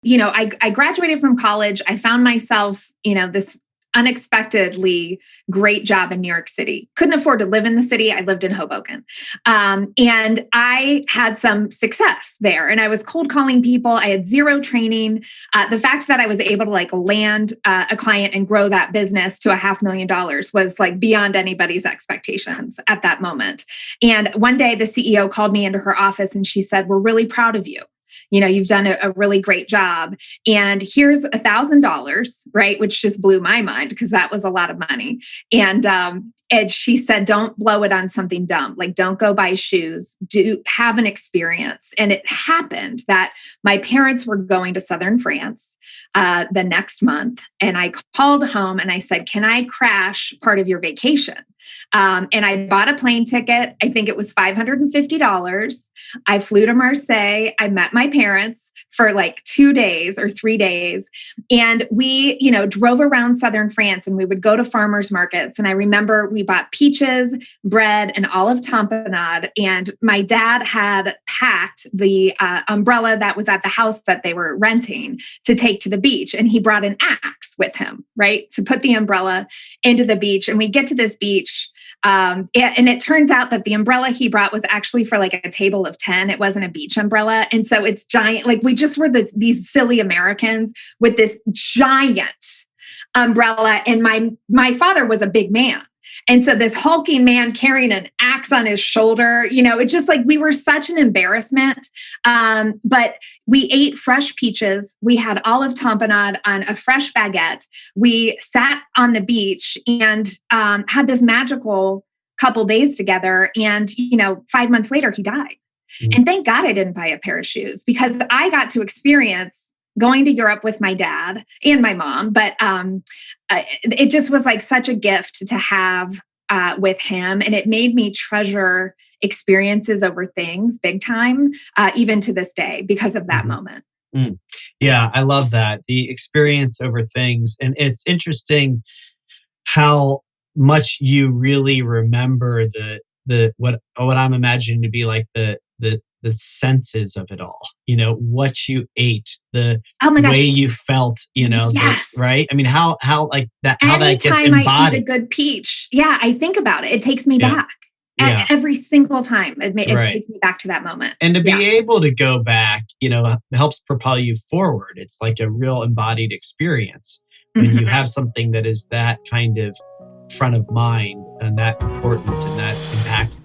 I graduated from college. I found myself, this unexpectedly great job in New York City. Couldn't afford to live in the city. I lived in Hoboken. And I had some success there. And I was cold calling people. I had zero training. The fact that I was able to land a client and grow that business to $500,000 was beyond anybody's expectations at that moment. And one day the CEO called me into her office and she said, "We're really proud of you. You've done a really great job. And here's $1,000, right?" Which just blew my mind because that was a lot of money. And she said, "Don't blow it on something dumb. Don't go buy shoes. Do have an experience." And it happened that my parents were going to Southern France the next month. And I called home and I said, "Can I crash part of your vacation?" And I bought a plane ticket. I think it was $550. I flew to Marseille. I met my parents for 2 days or 3 days. And we, drove around Southern France and we would go to farmers markets. And I remember we bought peaches, bread, and olive tapenade. And my dad had packed the umbrella that was at the house that they were renting to take to the beach. And he brought an axe with him, right, to put the umbrella into the beach. And we get to this beach. And it turns out that the umbrella he brought was actually for a table of 10. It wasn't a beach umbrella. And so it's giant. We just were these silly Americans with this giant umbrella. And my father was a big man. And so this hulking man carrying an axe on his shoulder, it's just we were such an embarrassment. But we ate fresh peaches. We had olive tapenade on a fresh baguette. We sat on the beach and had this magical couple days together. And, 5 months later, he died. Mm-hmm. And thank God I didn't buy a pair of shoes because I got to experience going to Europe with my dad and my mom. But it just was such a gift to have with him. And it made me treasure experiences over things big time, even to this day, because of that moment. Mm. Yeah, I love that. The experience over things. And it's interesting how much you really remember the what I'm imagining to be the senses of it all, what you ate, the way you felt, yes. right? I mean, how that, how Anytime that gets embodied. I eat a good peach, I think about it. It takes me back. Every single time. It takes me back to that moment. And to be able to go back, helps propel you forward. It's like a real embodied experience when you have something that is that kind of front of mind and that important and that impactful.